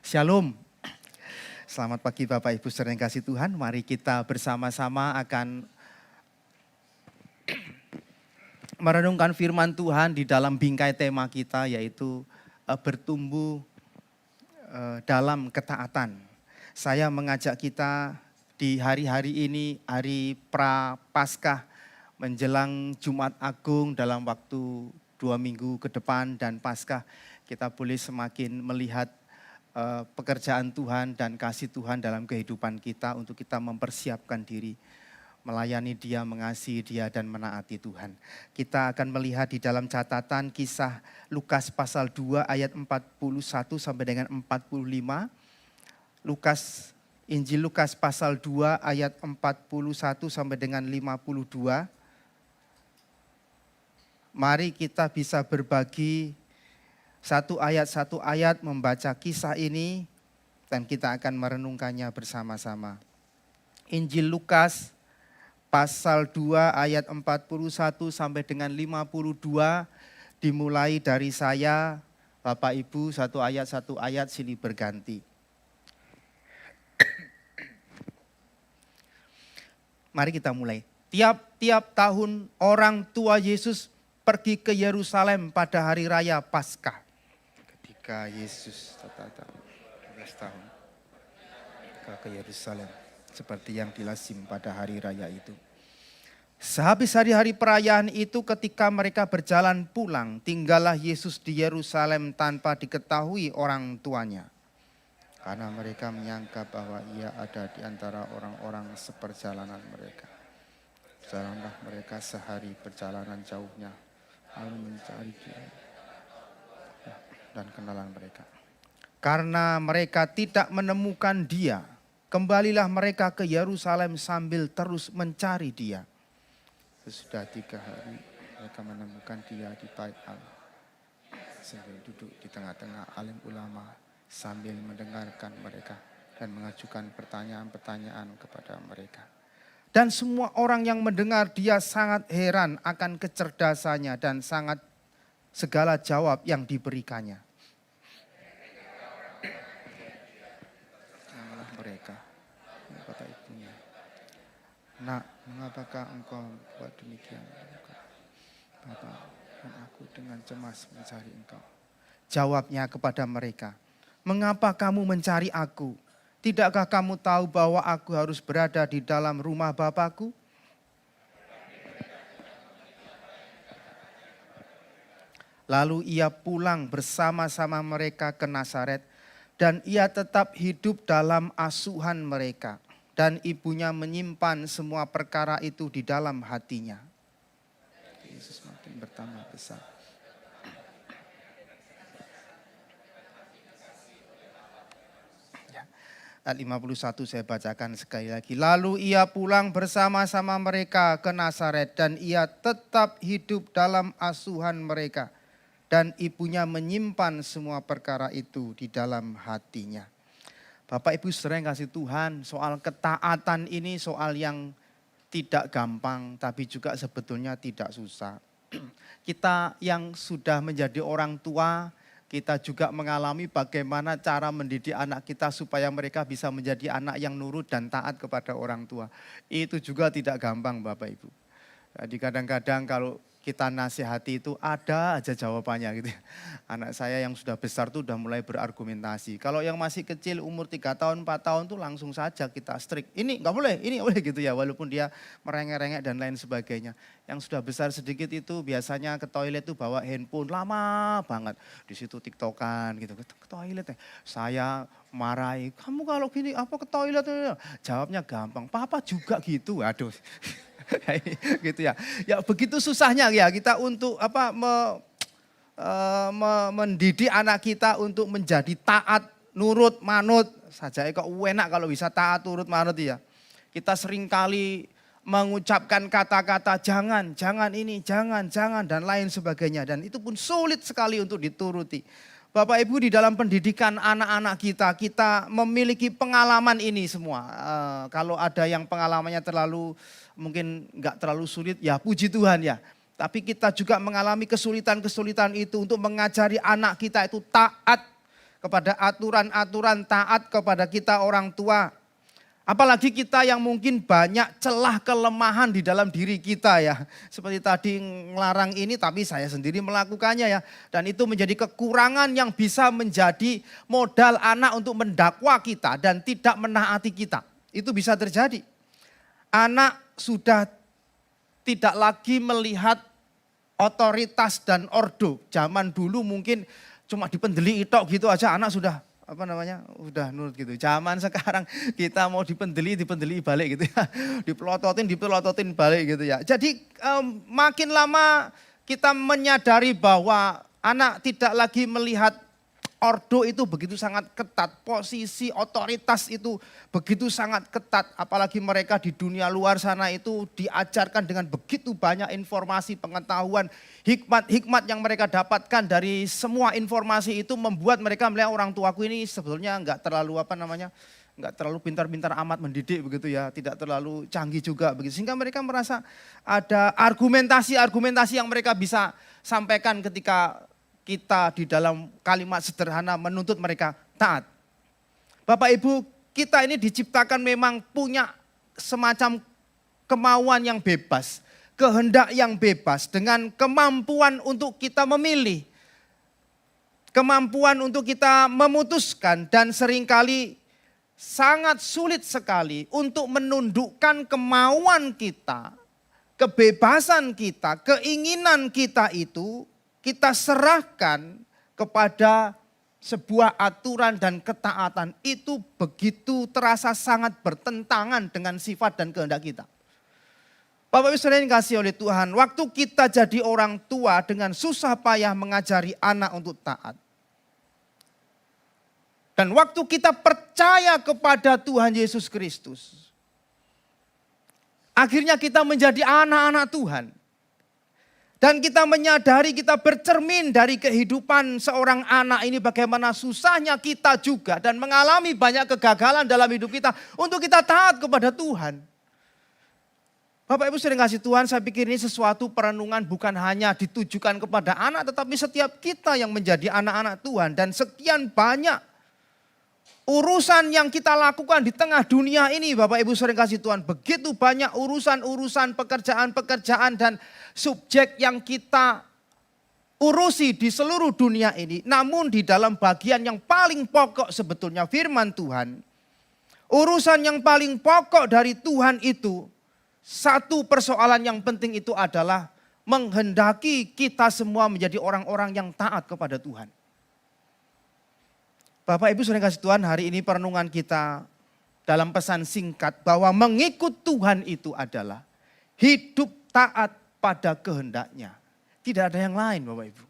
Shalom. Selamat pagi Bapak Ibu saudara yang kasih Tuhan. Mari kita bersama-sama akan merenungkan firman Tuhan di dalam bingkai tema kita, yaitu bertumbuh dalam ketaatan. Saya mengajak kita di hari-hari ini, hari Prapaskah menjelang Jumat Agung, dalam waktu 2 minggu ke depan dan Paskah, kita boleh semakin melihat pekerjaan Tuhan dan kasih Tuhan dalam kehidupan kita untuk kita mempersiapkan diri, melayani Dia, mengasihi Dia dan menaati Tuhan. Kita akan melihat di dalam catatan kisah Lukas pasal 2 ayat 41 sampai dengan 45. Injil Lukas pasal 2 ayat 41 sampai dengan 52. Mari kita bisa berbagi satu ayat membaca kisah ini dan kita akan merenungkannya bersama-sama. Injil Lukas pasal 2 ayat 41 sampai dengan 52 dimulai dari saya. Bapak Ibu satu ayat silih berganti. Mari kita mulai. Tiap-tiap tahun orang tua Yesus pergi ke Yerusalem pada hari raya Paskah. Ketika Yesus 12 tahun ke Yerusalem, seperti yang dilazim pada hari raya itu. Sehabis hari-hari perayaan itu, ketika mereka berjalan pulang, tinggallah Yesus di Yerusalem tanpa diketahui orang tuanya. Karena mereka menyangka bahwa ia ada di antara orang-orang seperjalanan mereka. Jalanlah mereka sehari perjalanan jauhnya, lalu mencari dia dan kenalan mereka. Karena mereka tidak menemukan dia, kembalilah mereka ke Yerusalem sambil terus mencari dia. Sesudah 3 hari mereka menemukan dia di Bait Allah, sambil duduk di tengah-tengah alim ulama sambil mendengarkan mereka dan mengajukan pertanyaan-pertanyaan kepada mereka. Dan semua orang yang mendengar dia sangat heran akan kecerdasannya dan sangat segala jawab yang diberikannya. Janganlah mereka, kata ibunya, "Nak, mengapakah engkau buat demikian? Bapak dan aku dengan cemas mencari engkau." Jawabnya kepada mereka, "Mengapa kamu mencari aku? Tidakkah kamu tahu bahwa aku harus berada di dalam rumah Bapakku?" Lalu ia pulang bersama-sama mereka ke Nazaret, dan ia tetap hidup dalam asuhan mereka. Dan ibunya menyimpan semua perkara itu di dalam hatinya. Yesus makin bertambah besar. Ayat 51 saya bacakan sekali lagi. Lalu ia pulang bersama-sama mereka ke Nazaret, dan ia tetap hidup dalam asuhan mereka. Dan ibunya menyimpan semua perkara itu di dalam hatinya. Bapak Ibu saudara yang kasih Tuhan, soal ketaatan ini soal yang tidak gampang, tapi juga sebetulnya tidak susah. Kita yang sudah menjadi orang tua, kita juga mengalami bagaimana cara mendidik anak kita supaya mereka bisa menjadi anak yang nurut dan taat kepada orang tua. Itu juga tidak gampang Bapak Ibu. Jadi kadang-kadang kalau kita nasihati itu ada aja jawabannya gitu. Anak saya yang sudah besar tuh udah mulai berargumentasi. Kalau yang masih kecil umur 3 tahun, 4 tahun tuh langsung saja kita strict. Ini nggak boleh, ini nggak boleh gitu ya. Walaupun dia merengek-rengek dan lain sebagainya. Yang sudah besar sedikit itu biasanya ke toilet tuh bawa handphone lama banget. Di situ tiktokan gitu, ke toilet ya. Saya marahi, kamu kalau gini apa ke toilet? Jawabnya gampang, papa juga gitu. Aduh. Gitu ya. Ya begitu susahnya ya kita untuk mendidik anak kita untuk menjadi taat, nurut, manut. Saja kok enak kalau bisa taat, nurut, manut ya. Kita seringkali mengucapkan kata-kata jangan ini, jangan dan lain sebagainya. Dan itu pun sulit sekali untuk dituruti. Bapak Ibu di dalam pendidikan anak-anak kita memiliki pengalaman ini semua. Kalau ada yang pengalamannya mungkin nggak terlalu sulit, ya puji Tuhan ya. Tapi kita juga mengalami kesulitan-kesulitan itu untuk mengajari anak kita itu taat kepada aturan-aturan taat kepada kita orang tua. Apalagi kita yang mungkin banyak celah kelemahan di dalam diri kita ya. Seperti tadi ngelarang ini tapi saya sendiri melakukannya ya. Dan itu menjadi kekurangan yang bisa menjadi modal anak untuk mendakwa kita dan tidak menaati kita. Itu bisa terjadi. Anak sudah tidak lagi melihat otoritas dan ordo. Zaman dulu mungkin cuma dipendeli itok gitu aja anak sudah udah nurut gitu. Zaman sekarang kita mau dipendeli balik gitu ya. Dipelototin balik gitu ya. Jadi makin lama kita menyadari bahwa anak tidak lagi melihat ordo itu begitu sangat ketat. Posisi otoritas itu begitu sangat ketat. Apalagi mereka di dunia luar sana itu diajarkan dengan begitu banyak informasi, pengetahuan, hikmat yang mereka dapatkan dari semua informasi itu membuat mereka melihat orang tuaku ini sebetulnya enggak terlalu enggak terlalu pintar-pintar amat mendidik begitu ya. Tidak terlalu canggih juga begitu. Sehingga mereka merasa ada argumentasi yang mereka bisa sampaikan ketika kita di dalam kalimat sederhana menuntut mereka taat. Bapak Ibu, kita ini diciptakan memang punya semacam kemauan yang bebas, kehendak yang bebas dengan kemampuan untuk kita memilih. Kemampuan untuk kita memutuskan dan seringkali sangat sulit sekali untuk menundukkan kemauan kita, kebebasan kita, keinginan kita itu kita serahkan kepada sebuah aturan dan ketaatan. Itu begitu terasa sangat bertentangan dengan sifat dan kehendak kita. Bapak Ibu saudara yang dikasihi oleh Tuhan, waktu kita jadi orang tua dengan susah payah mengajari anak untuk taat. Dan waktu kita percaya kepada Tuhan Yesus Kristus, akhirnya kita menjadi anak-anak Tuhan. Dan kita menyadari, kita bercermin dari kehidupan seorang anak ini bagaimana susahnya kita juga dan mengalami banyak kegagalan dalam hidup kita untuk kita taat kepada Tuhan. Bapak Ibu sering kasih Tuhan, saya pikir ini sesuatu perenungan bukan hanya ditujukan kepada anak, tetapi setiap kita yang menjadi anak-anak Tuhan. Dan sekian banyak urusan yang kita lakukan di tengah dunia ini, Bapak Ibu sering kasih Tuhan. Begitu banyak urusan-urusan, pekerjaan-pekerjaan dan subjek yang kita urusi di seluruh dunia ini. Namun di dalam bagian yang paling pokok sebetulnya firman Tuhan. Urusan yang paling pokok dari Tuhan itu, satu persoalan yang penting itu adalah menghendaki kita semua menjadi orang-orang yang taat kepada Tuhan. Bapak Ibu saudara kasih Tuhan, hari ini perenungan kita dalam pesan singkat bahwa mengikut Tuhan itu adalah hidup taat pada kehendaknya. Tidak ada yang lain Bapak Ibu.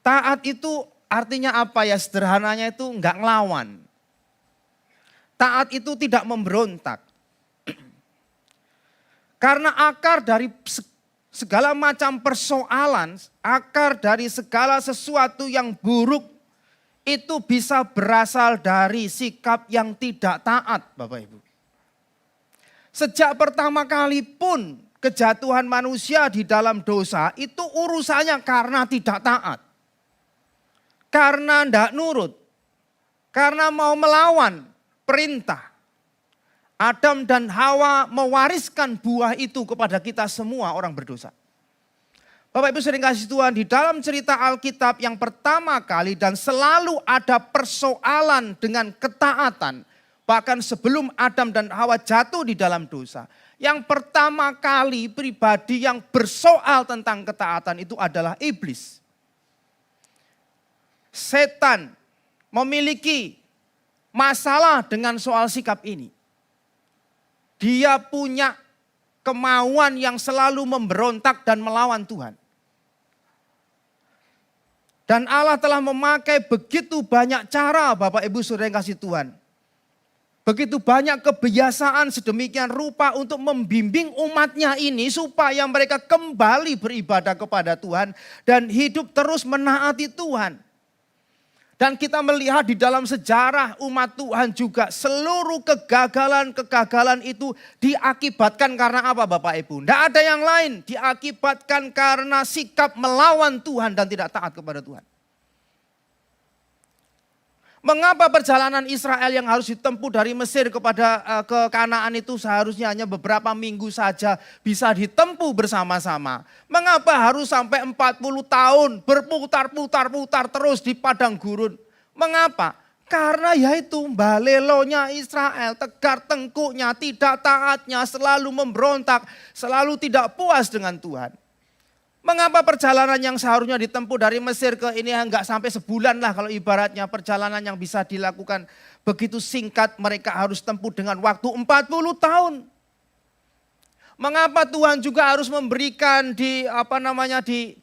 Taat itu artinya apa ya, sederhananya itu enggak ngelawan. Taat itu tidak memberontak. Karena akar dari segala macam persoalan, akar dari segala sesuatu yang buruk itu bisa berasal dari sikap yang tidak taat Bapak Ibu. Sejak pertama kali pun kejatuhan manusia di dalam dosa itu urusannya karena tidak taat. Karena tidak nurut. Karena mau melawan perintah. Adam dan Hawa mewariskan buah itu kepada kita semua orang berdosa. Bapak Ibu sering kasih Tuhan, di dalam cerita Alkitab yang pertama kali dan selalu ada persoalan dengan ketaatan. Bahkan sebelum Adam dan Hawa jatuh di dalam dosa. Yang pertama kali pribadi yang bersoal tentang ketaatan itu adalah iblis. Setan memiliki masalah dengan soal sikap ini. Dia punya kemauan yang selalu memberontak dan melawan Tuhan. Dan Allah telah memakai begitu banyak cara Bapak Ibu saudara yang kasih Tuhan. Begitu banyak kebiasaan sedemikian rupa untuk membimbing umatnya ini supaya mereka kembali beribadah kepada Tuhan dan hidup terus menaati Tuhan. Dan kita melihat di dalam sejarah umat Tuhan juga seluruh kegagalan-kegagalan itu diakibatkan karena apa Bapak Ibu? Tidak ada yang lain, diakibatkan karena sikap melawan Tuhan dan tidak taat kepada Tuhan. Mengapa perjalanan Israel yang harus ditempuh dari Mesir ke Kanaan itu seharusnya hanya beberapa minggu saja bisa ditempuh bersama-sama? Mengapa harus sampai 40 tahun berputar-putar terus di padang gurun? Mengapa? Karena yaitu balelonya Israel, tegar tengkuknya, tidak taatnya, selalu memberontak, selalu tidak puas dengan Tuhan. Mengapa perjalanan yang seharusnya ditempuh dari Mesir ke ini enggak sampai sebulan lah kalau ibaratnya perjalanan yang bisa dilakukan begitu singkat mereka harus tempuh dengan waktu 40 tahun. Mengapa Tuhan juga harus memberikan di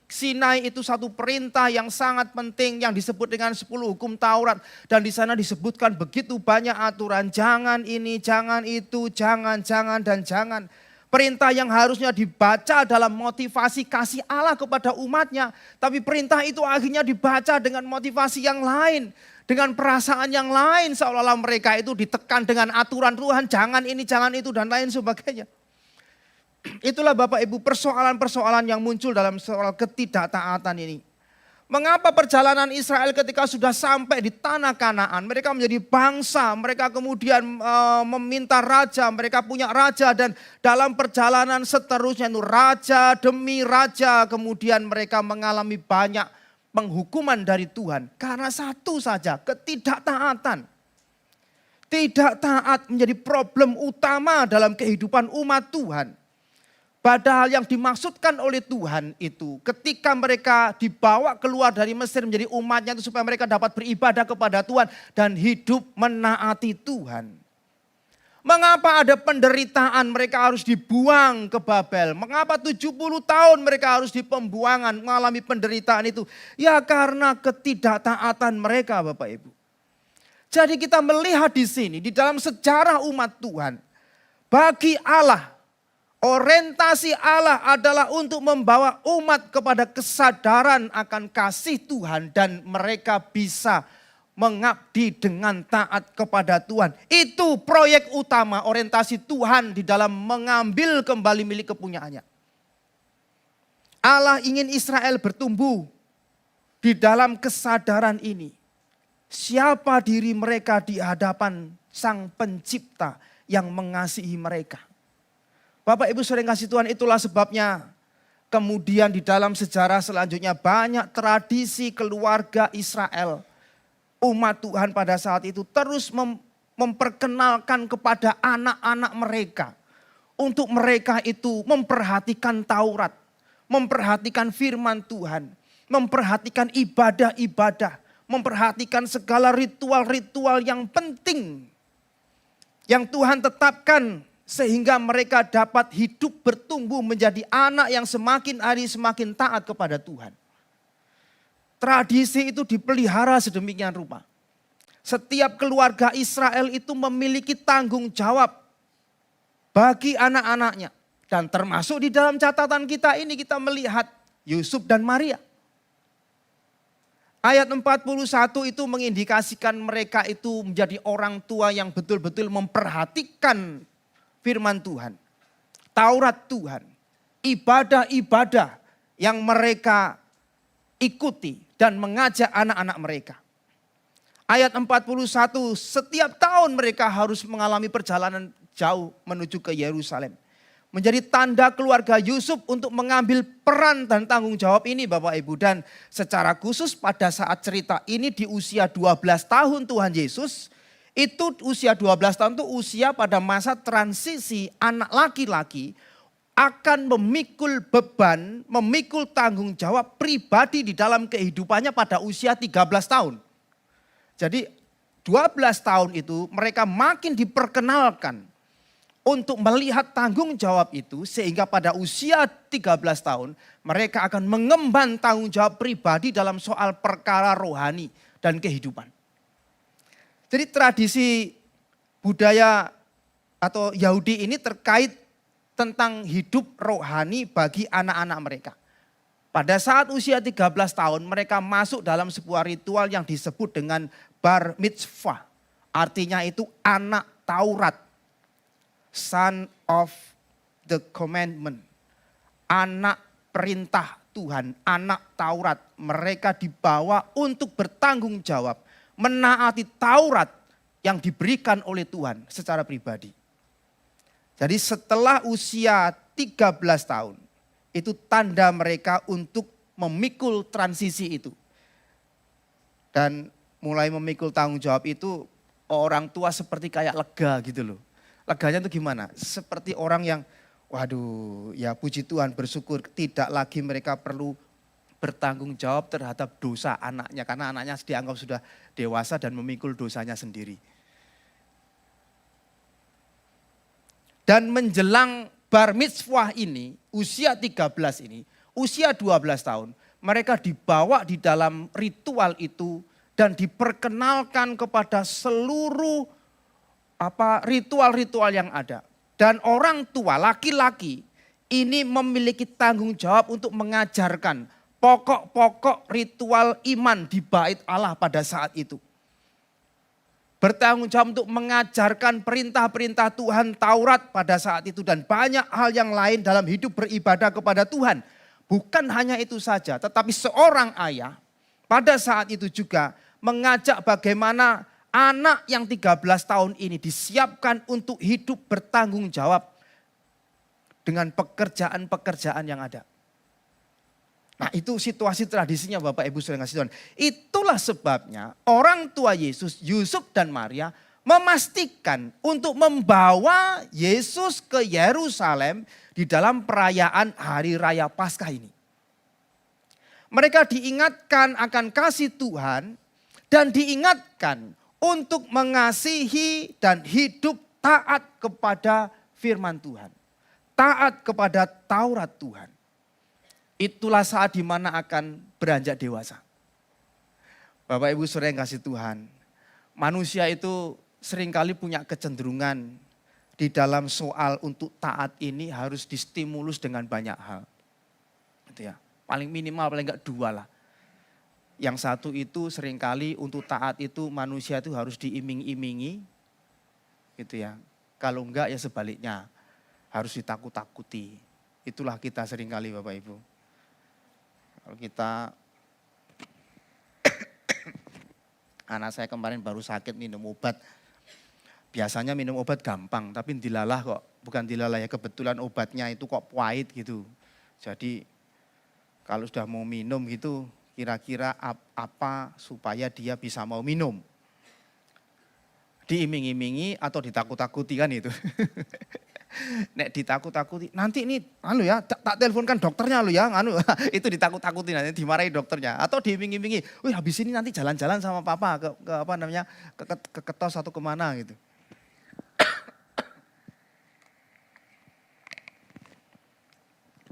Sinai itu satu perintah yang sangat penting yang disebut dengan 10 hukum Taurat. Dan di sana disebutkan begitu banyak aturan, jangan ini, jangan itu, jangan, dan jangan. Perintah yang harusnya dibaca dalam motivasi kasih Allah kepada umatnya. Tapi perintah itu akhirnya dibaca dengan motivasi yang lain. Dengan perasaan yang lain seolah-olah mereka itu ditekan dengan aturan Tuhan. Jangan ini, jangan itu dan lain sebagainya. Itulah Bapak Ibu persoalan-persoalan yang muncul dalam soal ketidaktaatan ini. Mengapa perjalanan Israel ketika sudah sampai di tanah Kanaan, mereka menjadi bangsa, mereka kemudian meminta raja, mereka punya raja dan dalam perjalanan seterusnya itu raja demi raja kemudian mereka mengalami banyak penghukuman dari Tuhan. Karena satu saja, ketidaktaatan. Tidak taat menjadi problem utama dalam kehidupan umat Tuhan. Padahal yang dimaksudkan oleh Tuhan itu ketika mereka dibawa keluar dari Mesir menjadi umatnya itu supaya mereka dapat beribadah kepada Tuhan dan hidup menaati Tuhan. Mengapa ada penderitaan mereka harus dibuang ke Babel? Mengapa 70 tahun mereka harus di pembuangan mengalami penderitaan itu? Ya karena ketidaktaatan mereka Bapak Ibu. Jadi kita melihat di sini di dalam sejarah umat Tuhan. Bagi Allah orientasi Allah adalah untuk membawa umat kepada kesadaran akan kasih Tuhan dan mereka bisa mengabdi dengan taat kepada Tuhan. Itu proyek utama orientasi Tuhan di dalam mengambil kembali milik kepunyaannya. Allah ingin Israel bertumbuh di dalam kesadaran ini. Siapa diri mereka di hadapan Sang Pencipta yang mengasihi mereka. Bapak Ibu sering kasih Tuhan, itulah sebabnya kemudian di dalam sejarah selanjutnya banyak tradisi keluarga Israel. Umat Tuhan pada saat itu terus memperkenalkan kepada anak-anak mereka. Untuk mereka itu memperhatikan Taurat, memperhatikan firman Tuhan, memperhatikan ibadah-ibadah, memperhatikan segala ritual-ritual yang penting. Yang Tuhan tetapkan. Sehingga mereka dapat hidup bertumbuh menjadi anak yang semakin hari semakin taat kepada Tuhan. Tradisi itu dipelihara sedemikian rupa. Setiap keluarga Israel itu memiliki tanggung jawab bagi anak-anaknya. Dan termasuk di dalam catatan kita ini kita melihat Yusuf dan Maria. Ayat 41 itu mengindikasikan mereka itu menjadi orang tua yang betul-betul memperhatikan firman Tuhan, Taurat Tuhan, ibadah-ibadah yang mereka ikuti dan mengajak anak-anak mereka. Ayat 41, setiap tahun mereka harus mengalami perjalanan jauh menuju ke Yerusalem. Menjadi tanda keluarga Yusuf untuk mengambil peran dan tanggung jawab ini Bapak Ibu. Dan secara khusus pada saat cerita ini di usia 12 tahun Tuhan Yesus, itu usia 12 tahun itu usia pada masa transisi anak laki-laki akan memikul beban, memikul tanggung jawab pribadi di dalam kehidupannya pada usia 13 tahun. Jadi 12 tahun itu mereka makin diperkenalkan untuk melihat tanggung jawab itu sehingga pada usia 13 tahun mereka akan mengemban tanggung jawab pribadi dalam soal perkara rohani dan kehidupan. Jadi tradisi budaya atau Yahudi ini terkait tentang hidup rohani bagi anak-anak mereka. Pada saat usia 13 tahun mereka masuk dalam sebuah ritual yang disebut dengan bar mitzvah. Artinya itu anak Taurat. Son of the commandment. Anak perintah Tuhan, anak Taurat. Mereka dibawa untuk bertanggung jawab. menaati Taurat yang diberikan oleh Tuhan secara pribadi. Jadi setelah usia 13 tahun, itu tanda mereka untuk memikul transisi itu. Dan mulai memikul tanggung jawab itu, orang tua seperti kayak lega gitu loh. Leganya itu gimana? Seperti orang yang, waduh ya puji Tuhan, bersyukur tidak lagi mereka perlu bertanggung jawab terhadap dosa anaknya. Karena anaknya dianggap sudah dewasa dan memikul dosanya sendiri. Dan menjelang bar mitzvah ini, usia 13 ini, usia 12 tahun, mereka dibawa di dalam ritual itu dan diperkenalkan kepada seluruh ritual-ritual yang ada. Dan orang tua laki-laki ini memiliki tanggung jawab untuk mengajarkan pokok-pokok ritual iman di bait Allah pada saat itu. Bertanggung jawab untuk mengajarkan perintah-perintah Tuhan Taurat pada saat itu. Dan banyak hal yang lain dalam hidup beribadah kepada Tuhan. Bukan hanya itu saja, tetapi seorang ayah pada saat itu juga mengajak bagaimana anak yang 13 tahun ini disiapkan untuk hidup bertanggung jawab dengan pekerjaan-pekerjaan yang ada. Nah itu situasi tradisinya Bapak Ibu Saudara yang kasih Tuhan. Itulah sebabnya orang tua Yesus, Yusuf dan Maria memastikan untuk membawa Yesus ke Yerusalem di dalam perayaan Hari Raya Paskah ini. Mereka diingatkan akan kasih Tuhan dan diingatkan untuk mengasihi dan hidup taat kepada firman Tuhan. Taat kepada Taurat Tuhan. Itulah saat dimana akan beranjak dewasa. Bapak Ibu Saudara yang kasih Tuhan, manusia itu seringkali punya kecenderungan di dalam soal untuk taat ini harus distimulus dengan banyak hal. Gitu ya. Paling minimal paling enggak 2 lah. Yang satu itu seringkali untuk taat itu manusia itu harus diiming-imingi. Gitu ya. Kalau enggak ya sebaliknya harus ditakut-takuti. Itulah kita seringkali Bapak Ibu. Kalau kita, anak saya kemarin baru sakit minum obat. Biasanya minum obat gampang, tapi dilalah kok. Bukan dilalah ya, kebetulan obatnya itu kok pahit gitu. Jadi kalau sudah mau minum gitu, kira-kira apa supaya dia bisa mau minum. Diiming-imingi atau ditakut-takuti kan itu. Nek ditakut-takuti, nanti ini tak teleponkan dokternya ya, itu ditakut-takuti nanti dimarahi dokternya. Atau diiming-imingi, wih habis ini nanti jalan-jalan sama papa ke Ketos atau kemana gitu.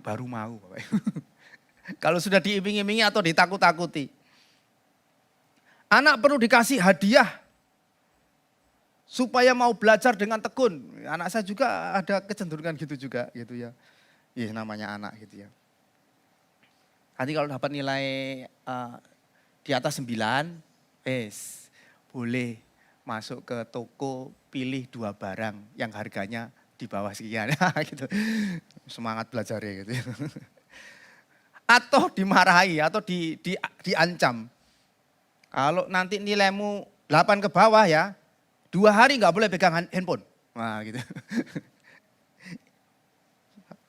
Baru mau Bapak. Kalau sudah diiming-imingi atau ditakut-takuti. Anak perlu dikasih hadiah supaya mau belajar dengan tekun. Anak saya juga ada kecenderungan gitu juga gitu ya. Iya namanya anak gitu ya. Nanti kalau dapat nilai di atas 9, boleh masuk ke toko pilih 2 barang yang harganya di bawah sekian gitu. Semangat belajarnya gitu. Atau dimarahi atau diancam. Kalau nanti nilaimu 8 ke bawah ya, 2 hari nggak boleh pegang handphone. Nah gitu.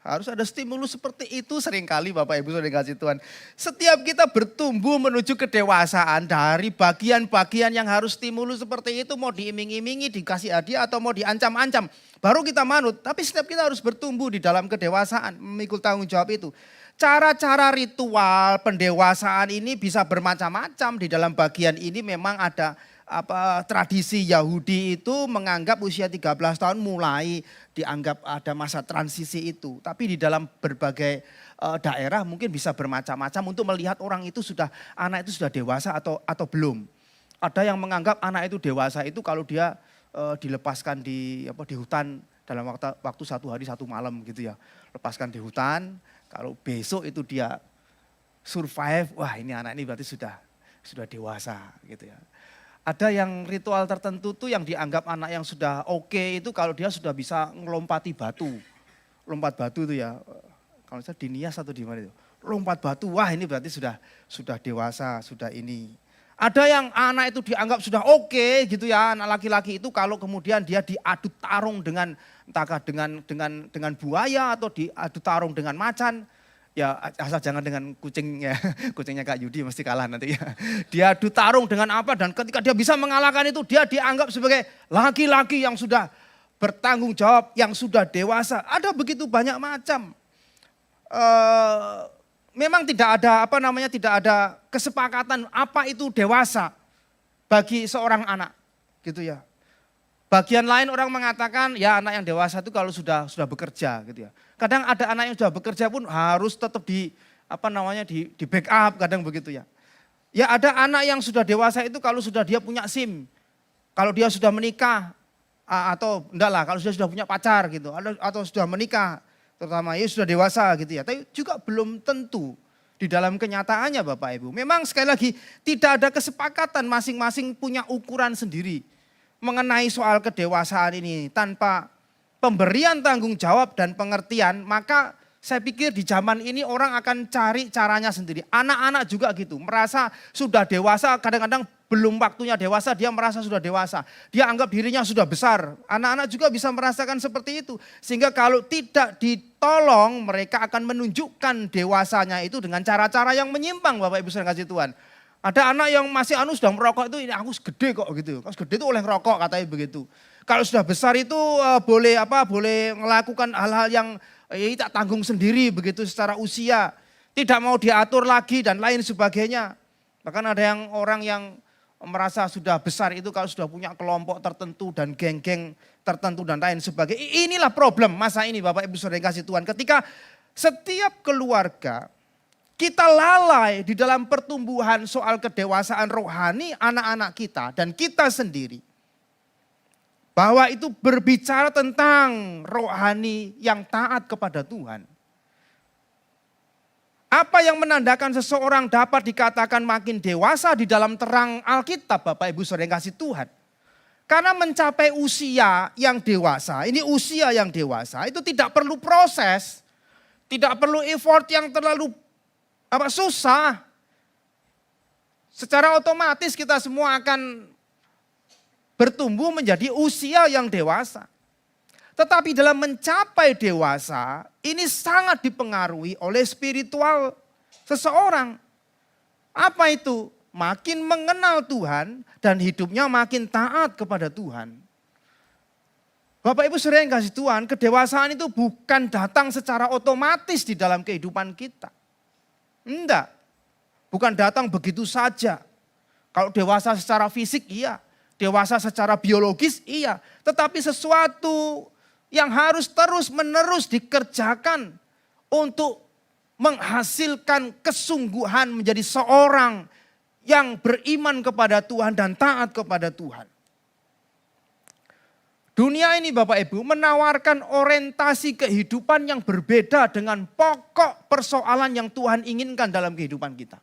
Harus ada stimulus seperti itu seringkali Bapak Ibu Saudara kasih Tuhan. Setiap kita bertumbuh menuju kedewasaan dari bagian-bagian yang harus stimulus seperti itu. Mau diiming-imingi, dikasih hadiah atau mau diancam-ancam. Baru kita manut. Tapi setiap kita harus bertumbuh di dalam kedewasaan. Memikul tanggung jawab itu. Cara-cara ritual pendewasaan ini bisa bermacam-macam. Di dalam bagian ini memang ada tradisi Yahudi itu menganggap usia 13 tahun mulai dianggap ada masa transisi itu. Tapi di dalam berbagai daerah mungkin bisa bermacam-macam untuk melihat orang itu anak itu sudah dewasa atau belum. Ada yang menganggap anak itu dewasa itu kalau dia dilepaskan di hutan dalam waktu 1 hari 1 malam gitu ya. Lepaskan di hutan, kalau besok itu dia survive, wah ini anak ini berarti sudah dewasa gitu ya. Ada yang ritual tertentu tuh yang dianggap anak yang sudah oke itu kalau dia sudah bisa ngelompati batu. Lompat batu itu ya, kalau saya di Nias atau di mana itu. Lompat batu, wah ini berarti sudah dewasa, sudah ini. Ada yang anak itu dianggap sudah oke gitu ya, anak laki-laki itu kalau kemudian dia diadu tarung dengan entahkah dengan buaya atau diadu tarung dengan macan, ya asal jangan dengan kucing ya, kucingnya Kak Yudi mesti kalah nanti ya. Diadu tarung dengan apa dan ketika dia bisa mengalahkan itu dia dianggap sebagai laki-laki yang sudah bertanggung jawab, yang sudah dewasa. Ada begitu banyak macam. Memang tidak ada kesepakatan apa itu dewasa bagi seorang anak gitu ya. Bagian lain orang mengatakan ya anak yang dewasa itu kalau sudah bekerja gitu ya. Kadang ada anak yang sudah bekerja pun harus tetap di backup kadang begitu ya. Ya ada anak yang sudah dewasa itu kalau sudah dia punya SIM. Kalau dia sudah menikah atau enggak lah kalau sudah punya pacar gitu atau sudah menikah terutama ya sudah dewasa gitu ya. Tapi juga belum tentu di dalam kenyataannya Bapak Ibu. Memang sekali lagi tidak ada kesepakatan, masing-masing punya ukuran sendiri mengenai soal kedewasaan ini. Tanpa pemberian tanggung jawab dan pengertian, maka saya pikir di zaman ini orang akan cari caranya sendiri. Anak-anak juga gitu, merasa sudah dewasa, kadang-kadang belum waktunya dewasa, dia merasa sudah dewasa. Dia anggap dirinya sudah besar. Anak-anak juga bisa merasakan seperti itu. Sehingga kalau tidak ditolong, mereka akan menunjukkan dewasanya itu dengan cara-cara yang menyimpang Bapak Ibu saudara kasih Tuhan. Ada anak yang masih sudah merokok itu, ini aku gede kok gitu. Kalau gede itu oleh ngerokok katanya begitu. Kalau sudah besar itu boleh melakukan hal-hal yang tak tanggung sendiri begitu secara usia. Tidak mau diatur lagi dan lain sebagainya. Bahkan ada yang orang yang merasa sudah besar itu kalau sudah punya kelompok tertentu dan geng-geng tertentu dan lain sebagainya. Inilah problem masa ini Bapak Ibu saudara yang kasih Tuhan. Ketika setiap keluarga kita lalai di dalam pertumbuhan soal kedewasaan rohani anak-anak kita dan kita sendiri. Bahwa itu berbicara tentang rohani yang taat kepada Tuhan. Apa yang menandakan seseorang dapat dikatakan makin dewasa di dalam terang Alkitab Bapak Ibu saudara yang kasih Tuhan. Karena mencapai usia yang dewasa, ini usia yang dewasa itu tidak perlu proses. Tidak perlu effort yang terlalu susah. Secara otomatis kita semua akan bertumbuh menjadi usia yang dewasa. Tetapi dalam mencapai dewasa, ini sangat dipengaruhi oleh spiritual seseorang. Apa itu? Makin mengenal Tuhan dan hidupnya makin taat kepada Tuhan. Bapak Ibu saudara yang kasih Tuhan, kedewasaan itu bukan datang secara otomatis di dalam kehidupan kita. Enggak, bukan datang begitu saja. Kalau dewasa secara fisik iya, dewasa secara biologis iya. Tetapi sesuatu yang harus terus-menerus dikerjakan untuk menghasilkan kesungguhan menjadi seorang yang beriman kepada Tuhan dan taat kepada Tuhan. Dunia ini Bapak Ibu menawarkan orientasi kehidupan yang berbeda dengan pokok persoalan yang Tuhan inginkan dalam kehidupan kita.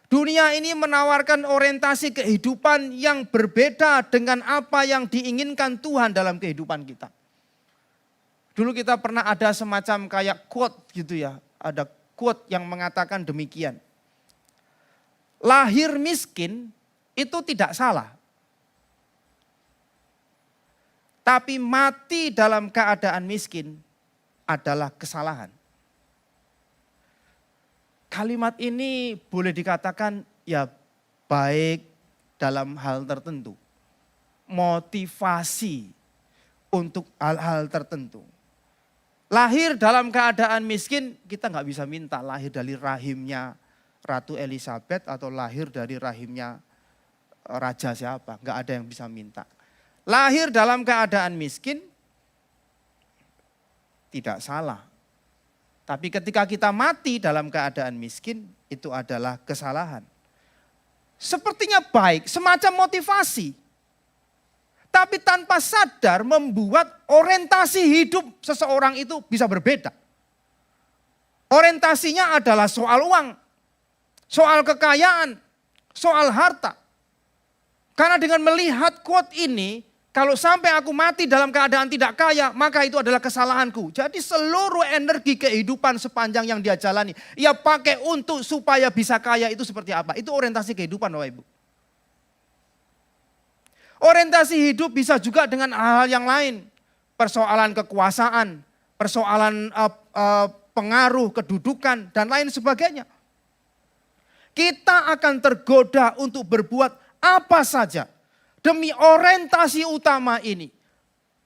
Dunia ini menawarkan orientasi kehidupan yang berbeda dengan apa yang diinginkan Tuhan dalam kehidupan kita. Dulu kita pernah ada semacam kayak quote gitu ya. Ada quote yang mengatakan demikian. Lahir miskin itu tidak salah. Tapi mati dalam keadaan miskin adalah kesalahan. Kalimat ini boleh dikatakan ya baik dalam hal tertentu. Motivasi untuk hal-hal tertentu. Lahir dalam keadaan miskin kita nggak bisa minta lahir dari rahimnya Ratu Elizabeth atau lahir dari rahimnya raja siapa. Nggak ada yang bisa minta. Lahir dalam keadaan miskin tidak salah. Tapi ketika kita mati dalam keadaan miskin, itu adalah kesalahan. Sepertinya baik, semacam motivasi. Tapi tanpa sadar membuat orientasi hidup seseorang itu bisa berbeda. Orientasinya adalah soal uang, soal kekayaan, soal harta. Karena dengan melihat quote ini, kalau sampai aku mati dalam keadaan tidak kaya, maka itu adalah kesalahanku. Jadi seluruh energi kehidupan sepanjang yang dia jalani, ia pakai untuk supaya bisa kaya itu seperti apa. Itu orientasi kehidupan Bapak Ibu. Orientasi hidup bisa juga dengan hal-hal yang lain. Persoalan kekuasaan, persoalan pengaruh, kedudukan, dan lain sebagainya. Kita akan tergoda untuk berbuat apa saja demi orientasi utama ini.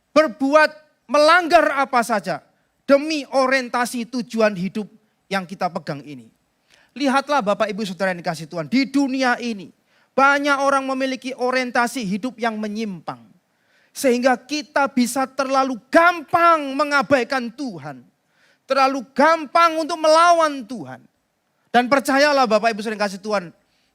Berbuat melanggar apa saja demi orientasi tujuan hidup yang kita pegang ini. Lihatlah Bapak Ibu Saudara yang dikasihi Tuhan, di dunia ini banyak orang memiliki orientasi hidup yang menyimpang. Sehingga kita bisa terlalu gampang mengabaikan Tuhan. Terlalu gampang untuk melawan Tuhan. Dan percayalah Bapak Ibu Saudara yang dikasihi Tuhan,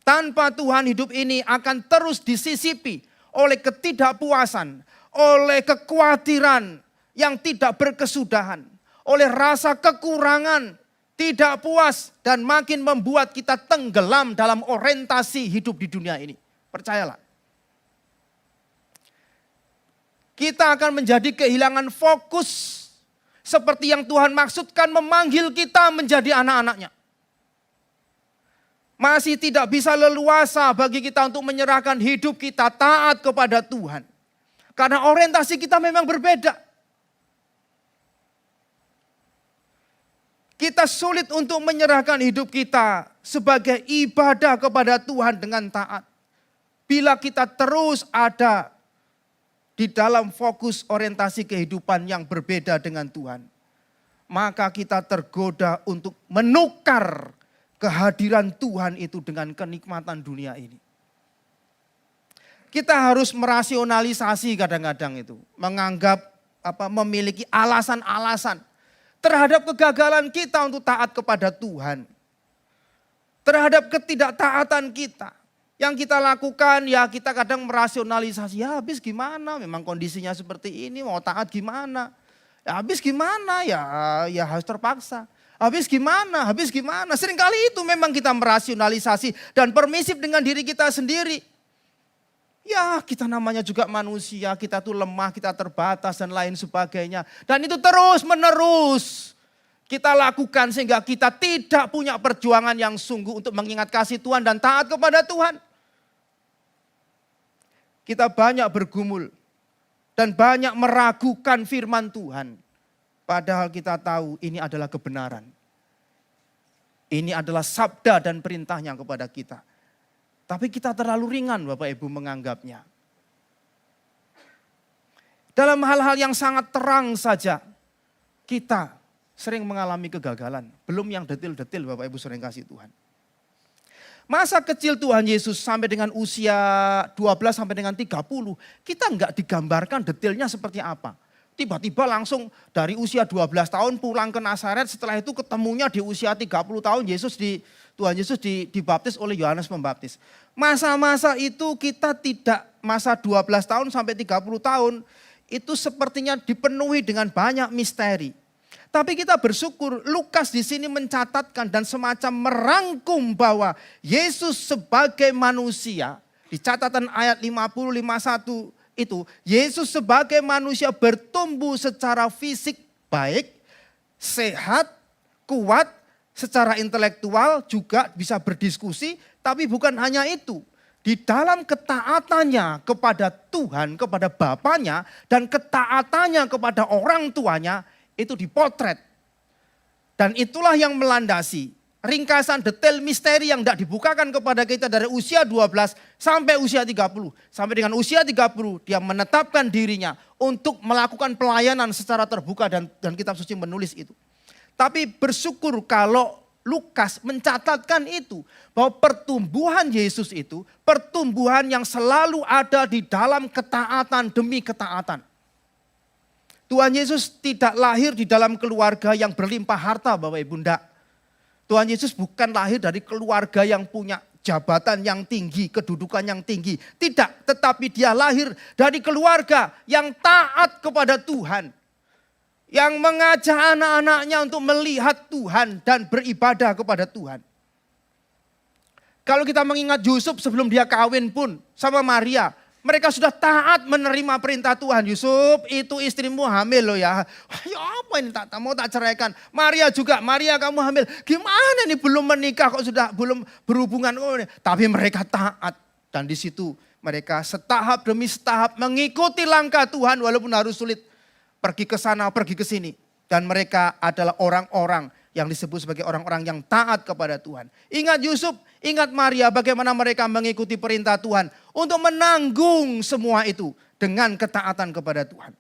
tanpa Tuhan hidup ini akan terus disisipi oleh ketidakpuasan, oleh kekhawatiran yang tidak berkesudahan, oleh rasa kekurangan, tidak puas, dan makin membuat kita tenggelam dalam orientasi hidup di dunia ini. Percayalah. Kita akan menjadi kehilangan fokus. Seperti yang Tuhan maksudkan memanggil kita menjadi anak-anaknya. Masih tidak bisa leluasa bagi kita untuk menyerahkan hidup kita taat kepada Tuhan. Karena orientasi kita memang berbeda. Kita sulit untuk menyerahkan hidup kita sebagai ibadah kepada Tuhan dengan taat. Bila kita terus ada di dalam fokus orientasi kehidupan yang berbeda dengan Tuhan. Maka kita tergoda untuk menukar kehadiran Tuhan itu dengan kenikmatan dunia ini. Kita harus merasionalisasi kadang-kadang itu. Menganggap memiliki alasan-alasan terhadap kegagalan kita untuk taat kepada Tuhan. Terhadap ketidaktaatan kita. Yang kita lakukan ya kita kadang merasionalisasi. Ya habis gimana, memang kondisinya seperti ini, mau taat gimana. Ya habis gimana, ya harus terpaksa. Habis gimana. Seringkali itu memang kita merasionalisasi dan permisif dengan diri kita sendiri. Ya kita namanya juga manusia, kita tuh lemah, kita terbatas dan lain sebagainya. Dan itu terus menerus kita lakukan sehingga kita tidak punya perjuangan yang sungguh untuk mengingat kasih Tuhan dan taat kepada Tuhan. Kita banyak bergumul dan banyak meragukan firman Tuhan. Padahal kita tahu ini adalah kebenaran. Ini adalah sabda dan perintahnya kepada kita. Tapi kita terlalu ringan Bapak Ibu menganggapnya. Dalam hal-hal yang sangat terang saja kita sering mengalami kegagalan. Belum yang detil-detil Bapak Ibu sering kasih Tuhan. Masa kecil Tuhan Yesus sampai dengan usia 12 sampai dengan 30. Kita enggak digambarkan detilnya seperti apa. Tiba-tiba langsung dari usia 12 tahun pulang ke Nazaret. Setelah itu ketemunya di usia 30 tahun Tuhan Yesus dibaptis oleh Yohanes Pembaptis. Masa-masa itu kita tidak, masa 12 tahun sampai 30 tahun itu sepertinya dipenuhi dengan banyak misteri. Tapi kita bersyukur Lukas di sini mencatatkan dan semacam merangkum bahwa Yesus sebagai manusia, di catatan ayat 50-51 itu, Yesus sebagai manusia bertumbuh secara fisik baik, sehat, kuat, secara intelektual juga bisa berdiskusi, tapi bukan hanya itu. Di dalam ketaatannya kepada Tuhan, kepada Bapaknya, dan ketaatannya kepada orang tuanya, itu dipotret. Dan itulah yang melandasi ringkasan detail misteri yang tidak dibukakan kepada kita dari usia 12 sampai usia 30. Sampai dengan usia 30 dia menetapkan dirinya untuk melakukan pelayanan secara terbuka dan kitab suci menulis itu. Tapi bersyukur kalau Lukas mencatatkan itu. Bahwa pertumbuhan Yesus itu pertumbuhan yang selalu ada di dalam ketaatan demi ketaatan. Tuhan Yesus tidak lahir di dalam keluarga yang berlimpah harta Bapak Ibu, enggak. Tuhan Yesus bukan lahir dari keluarga yang punya jabatan yang tinggi, kedudukan yang tinggi. Tidak, tetapi dia lahir dari keluarga yang taat kepada Tuhan. Yang mengajak anak-anaknya untuk melihat Tuhan dan beribadah kepada Tuhan. Kalau kita mengingat Yusuf sebelum dia kawin pun sama Maria. Mereka sudah taat menerima perintah Tuhan. Yusuf itu istrimu hamil loh ya. Ya apa ini tak mau tak ceraikan. Maria juga, Maria kamu hamil. Gimana ini belum menikah kok sudah belum berhubungan. Oh, tapi mereka taat. Dan di situ Mereka setahap demi setahap mengikuti langkah Tuhan walaupun harus sulit. Pergi ke sana, pergi ke sini. Dan mereka adalah orang-orang yang disebut sebagai orang-orang yang taat kepada Tuhan. Ingat Yusuf, ingat Maria, bagaimana mereka mengikuti perintah Tuhan untuk menanggung semua itu dengan ketaatan kepada Tuhan.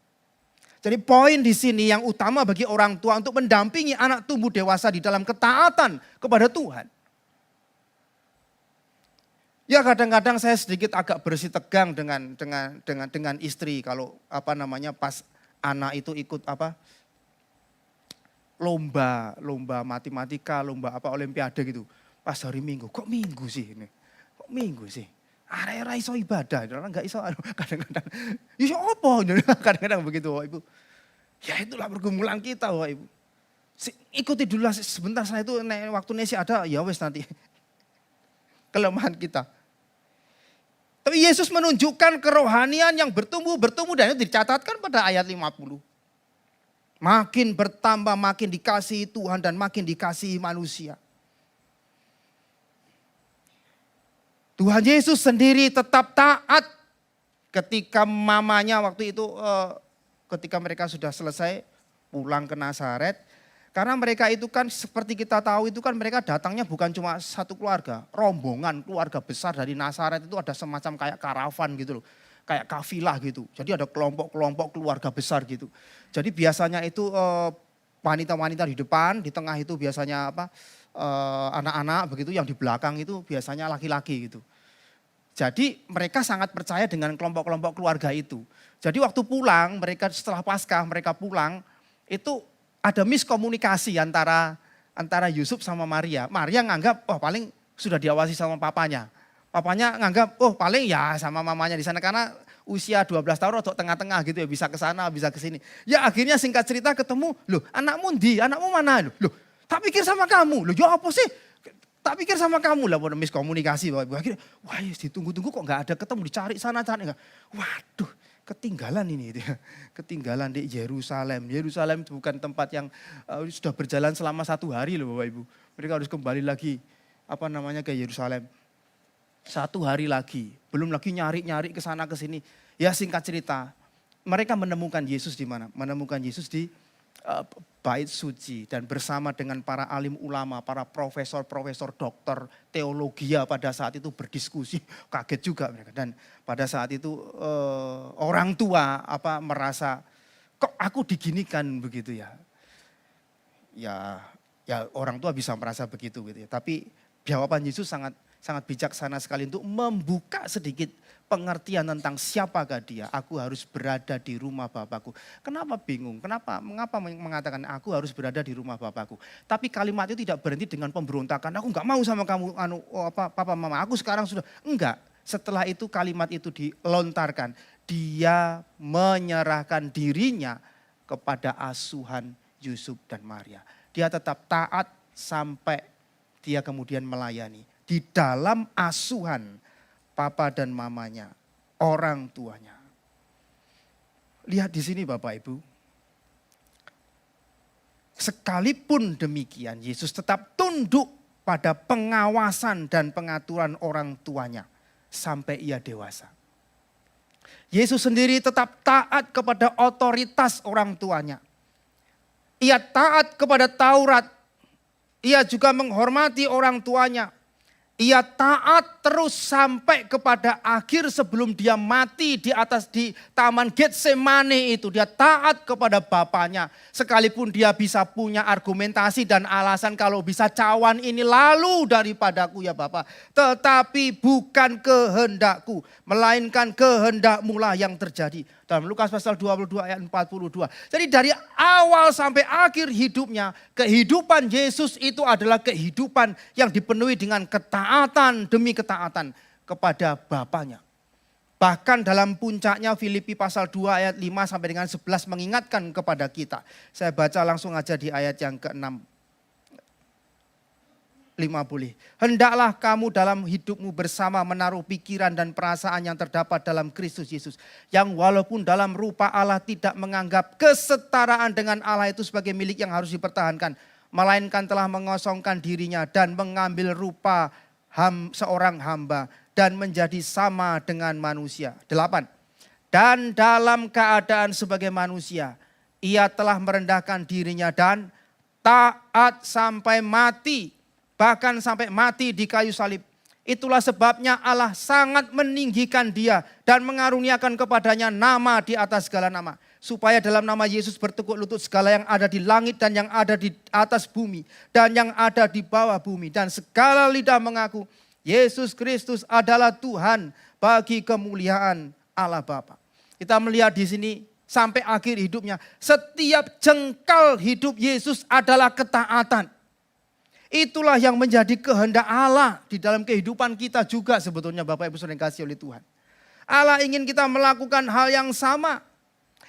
Jadi poin di sini yang utama bagi orang tua untuk mendampingi anak tumbuh dewasa di dalam ketaatan kepada Tuhan. Ya kadang-kadang saya sedikit agak bersih tegang dengan istri kalau pas anak itu ikut lomba matematika, lomba olimpiade gitu. Pas hari Minggu, kok Minggu sih ini? Kok Minggu sih? Area iso ibadah, orang enggak iso kadang-kadang. Ya apa? Kadang-kadang begitu, Bapak Ibu. Ya itulah pergumulan kita, Bapak Ibu. Ikuti dulu sebentar, saya itu waktu nasi ada, ya wes nanti. Kelemahan kita. Tapi Yesus menunjukkan kerohanian yang bertumbuh dan itu dicatatkan pada ayat 50. Makin bertambah, makin dikasihi Tuhan dan makin dikasihi manusia. Tuhan Yesus sendiri tetap taat ketika mamanya waktu itu, ketika mereka sudah selesai pulang ke Nazaret. Karena mereka itu kan seperti kita tahu itu kan mereka datangnya bukan cuma satu keluarga. Rombongan keluarga besar dari Nazaret itu ada semacam kayak karavan gitu loh. Kayak kafilah gitu. Jadi ada kelompok-kelompok keluarga besar gitu. Jadi biasanya itu wanita-wanita di depan, di tengah itu biasanya anak-anak begitu, yang di belakang itu biasanya laki-laki gitu. Jadi mereka sangat percaya dengan kelompok-kelompok keluarga itu. Jadi waktu pulang, mereka setelah Paskah mereka pulang itu ada miskomunikasi antara Yusuf sama Maria. Maria nganggap, oh paling sudah diawasi sama papanya. Papanya nganggap, oh paling ya sama mamanya di sana karena usia 12 tahun atau tengah-tengah gitu ya, bisa ke sana, bisa ke sini. Ya akhirnya singkat cerita ketemu, loh anakmu mana? Loh tak pikir sama kamu, loh ya apa sih? Tak pikir sama kamu lah, miskomunikasi. Akhirnya, wah ditunggu-tunggu kok gak ada ketemu, dicari sana, cari. Waduh. Ketinggalan ini, ketinggalan di Yerusalem. Yerusalem itu bukan tempat yang sudah berjalan selama 1 hari loh Bapak Ibu. Mereka harus kembali lagi ke Yerusalem. 1 hari lagi, belum lagi nyari-nyari ke sana ke sini. Ya singkat cerita, mereka menemukan Yesus di mana? Menemukan Yesus di bait suci dan bersama dengan para alim ulama, para profesor, dokter teologi pada saat itu berdiskusi. Kaget juga mereka. Dan pada saat itu orang tua merasa kok aku diginikan begitu ya. Ya orang tua bisa merasa begitu gitu ya. Tapi jawaban Yesus sangat bijaksana sekali untuk membuka sedikit pengertian tentang siapakah dia. Aku harus berada di rumah Bapakku. Kenapa bingung? Mengapa mengatakan aku harus berada di rumah Bapakku? Tapi kalimat itu tidak berhenti dengan pemberontakan. Aku enggak mau sama kamu, papa mama. Aku sekarang sudah enggak. Setelah itu kalimat itu dilontarkan. Dia menyerahkan dirinya kepada asuhan Yusuf dan Maria. Dia tetap taat sampai dia kemudian melayani. Di dalam asuhan papa dan mamanya, orang tuanya. Lihat di sini Bapak Ibu. Sekalipun demikian, Yesus tetap tunduk pada pengawasan dan pengaturan orang tuanya sampai ia dewasa. Yesus sendiri tetap taat kepada otoritas orang tuanya. Ia taat kepada Taurat. Ia juga menghormati orang tuanya. Ia taat terus sampai kepada akhir sebelum dia mati di taman Getsemane itu. Dia taat kepada bapaknya. Sekalipun dia bisa punya argumentasi dan alasan kalau bisa cawan ini lalu daripadaku ya Bapak. Tetapi bukan kehendakku, melainkan kehendakmu lah yang terjadi. Dalam Lukas pasal 22 ayat 42. Jadi dari awal sampai akhir hidupnya, kehidupan Yesus itu adalah kehidupan yang dipenuhi dengan ketaatan demi ketaatan kepada Bapaknya. Bahkan dalam puncaknya Filipi pasal 2 ayat 5 sampai dengan 11 mengingatkan kepada kita. Saya baca langsung aja di ayat yang ke-6. 50. Hendaklah kamu dalam hidupmu bersama menaruh pikiran dan perasaan yang terdapat dalam Kristus Yesus. Yang walaupun dalam rupa Allah tidak menganggap kesetaraan dengan Allah itu sebagai milik yang harus dipertahankan. Melainkan telah mengosongkan dirinya dan mengambil rupa seorang hamba. dan menjadi sama dengan manusia. 8. Dan dalam keadaan sebagai manusia, ia telah merendahkan dirinya dan taat sampai mati. Bahkan sampai mati di kayu salib. Itulah sebabnya Allah sangat meninggikan dia dan mengaruniakan kepadanya nama di atas segala nama. Supaya dalam nama Yesus bertekuk lutut segala yang ada di langit dan yang ada di atas bumi. Dan yang ada di bawah bumi. Dan segala lidah mengaku Yesus Kristus adalah Tuhan bagi kemuliaan Allah Bapa. Kita melihat di sini sampai akhir hidupnya. Setiap jengkal hidup Yesus adalah ketaatan. Itulah yang menjadi kehendak Allah di dalam kehidupan kita juga sebetulnya Bapak Ibu Saudara yang kasih oleh Tuhan. Allah ingin kita melakukan hal yang sama.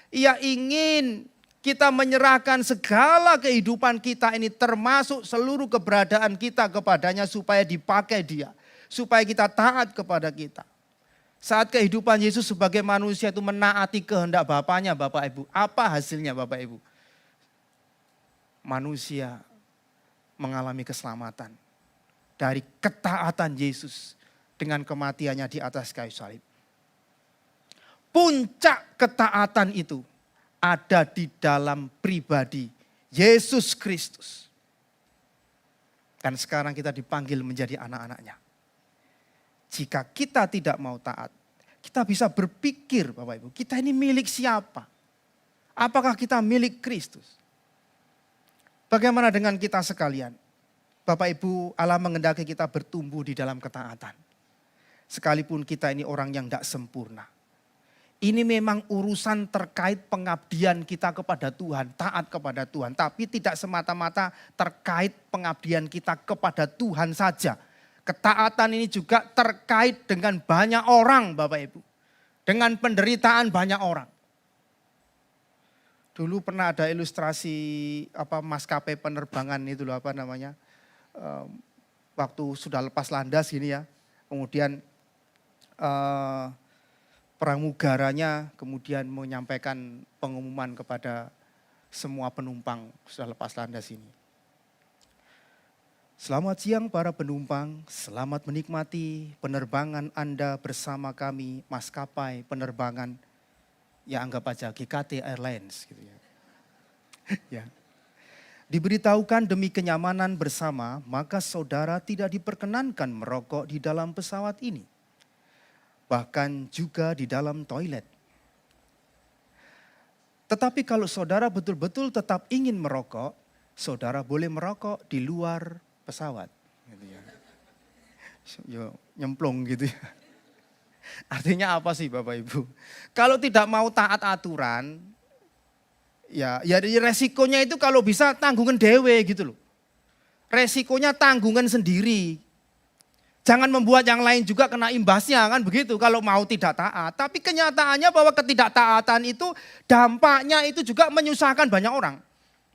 Ia ingin kita menyerahkan segala kehidupan kita ini termasuk seluruh keberadaan kita kepadanya supaya dipakai dia. Supaya kita taat kepada kita. Saat kehidupan Yesus sebagai manusia itu menaati kehendak Bapaknya Bapak Ibu. Apa hasilnya Bapak Ibu? Manusia mengalami keselamatan dari ketaatan Yesus dengan kematiannya di atas kayu salib. Puncak ketaatan itu ada di dalam pribadi Yesus Kristus. Dan sekarang kita dipanggil menjadi anak-anaknya. Jika kita tidak mau taat, kita bisa berpikir Bapak Ibu, kita ini milik siapa? Apakah kita milik Kristus? Bagaimana dengan kita sekalian? Bapak Ibu, Allah mengendaki kita bertumbuh di dalam ketaatan. Sekalipun kita ini orang yang tidak sempurna. Ini memang urusan terkait pengabdian kita kepada Tuhan, taat kepada Tuhan. Tapi tidak semata-mata terkait pengabdian kita kepada Tuhan saja. Ketaatan ini juga terkait dengan banyak orang Bapak Ibu. Dengan penderitaan banyak orang. Dulu pernah ada ilustrasi maskapai penerbangan itu loh waktu sudah lepas landas gini ya. Kemudian pramugaranya kemudian menyampaikan pengumuman kepada semua penumpang sudah lepas landas ini. Selamat siang para penumpang, selamat menikmati penerbangan Anda bersama kami maskapai penerbangan. Ya anggap aja GKT Airlines gitu ya. Ya. Diberitahukan demi kenyamanan bersama, maka saudara tidak diperkenankan merokok di dalam pesawat ini. Bahkan juga di dalam toilet. Tetapi kalau saudara betul-betul tetap ingin merokok, saudara boleh merokok di luar pesawat. Gitu ya. Yo, nyemplung gitu ya. Artinya apa sih Bapak Ibu? Kalau tidak mau taat aturan, ya resikonya itu kalau bisa tanggungan dewe gitu loh. Resikonya tanggungan sendiri. Jangan membuat yang lain juga kena imbasnya kan begitu kalau mau tidak taat. Tapi kenyataannya bahwa ketidaktaatan itu dampaknya itu juga menyusahkan banyak orang.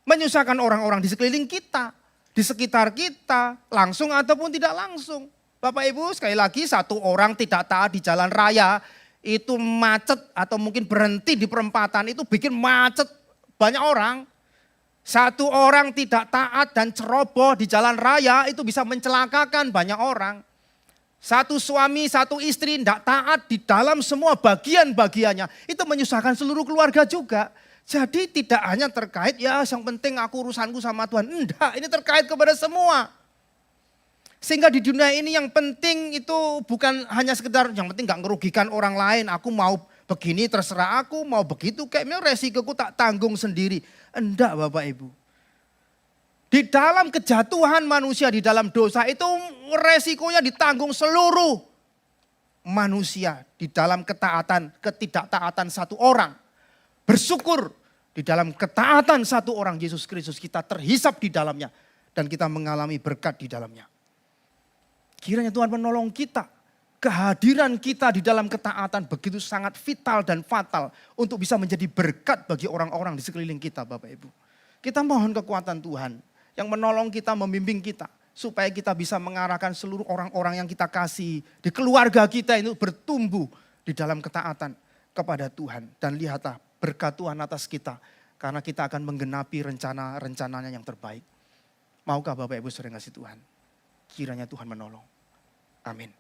Menyusahkan orang-orang di sekeliling kita, di sekitar kita, langsung ataupun tidak langsung. Bapak Ibu sekali lagi satu orang tidak taat di jalan raya itu macet atau mungkin berhenti di perempatan itu bikin macet banyak orang. Satu orang tidak taat dan ceroboh di jalan raya itu bisa mencelakakan banyak orang. Satu suami, satu istri tidak taat di dalam semua bagian-bagiannya itu menyusahkan seluruh keluarga juga. Jadi tidak hanya terkait ya yang penting aku urusanku sama Tuhan. Enggak, ini terkait kepada semua. Sehingga di dunia ini yang penting itu bukan hanya sekedar yang penting gak ngerugikan orang lain. Aku mau begini terserah aku, mau begitu kayaknya resikoku tak tanggung sendiri. Enggak Bapak Ibu. Di dalam kejatuhan manusia, di dalam dosa itu resikonya ditanggung seluruh manusia. Di dalam ketaatan, ketidaktaatan satu orang. Bersyukur di dalam ketaatan satu orang Yesus Kristus kita terhisap di dalamnya. Dan kita mengalami berkat di dalamnya. Kiranya Tuhan menolong kita. Kehadiran kita di dalam ketaatan begitu sangat vital dan fatal. Untuk bisa menjadi berkat bagi orang-orang di sekeliling kita Bapak Ibu. Kita mohon kekuatan Tuhan. Yang menolong kita, membimbing kita. Supaya kita bisa mengarahkan seluruh orang-orang yang kita kasih. Di keluarga kita itu bertumbuh di dalam ketaatan kepada Tuhan. Dan lihatlah berkat Tuhan atas kita. Karena kita akan menggenapi rencana-rencananya yang terbaik. Maukah Bapak Ibu sering kasih Tuhan? Kiranya Tuhan menolong. Amin.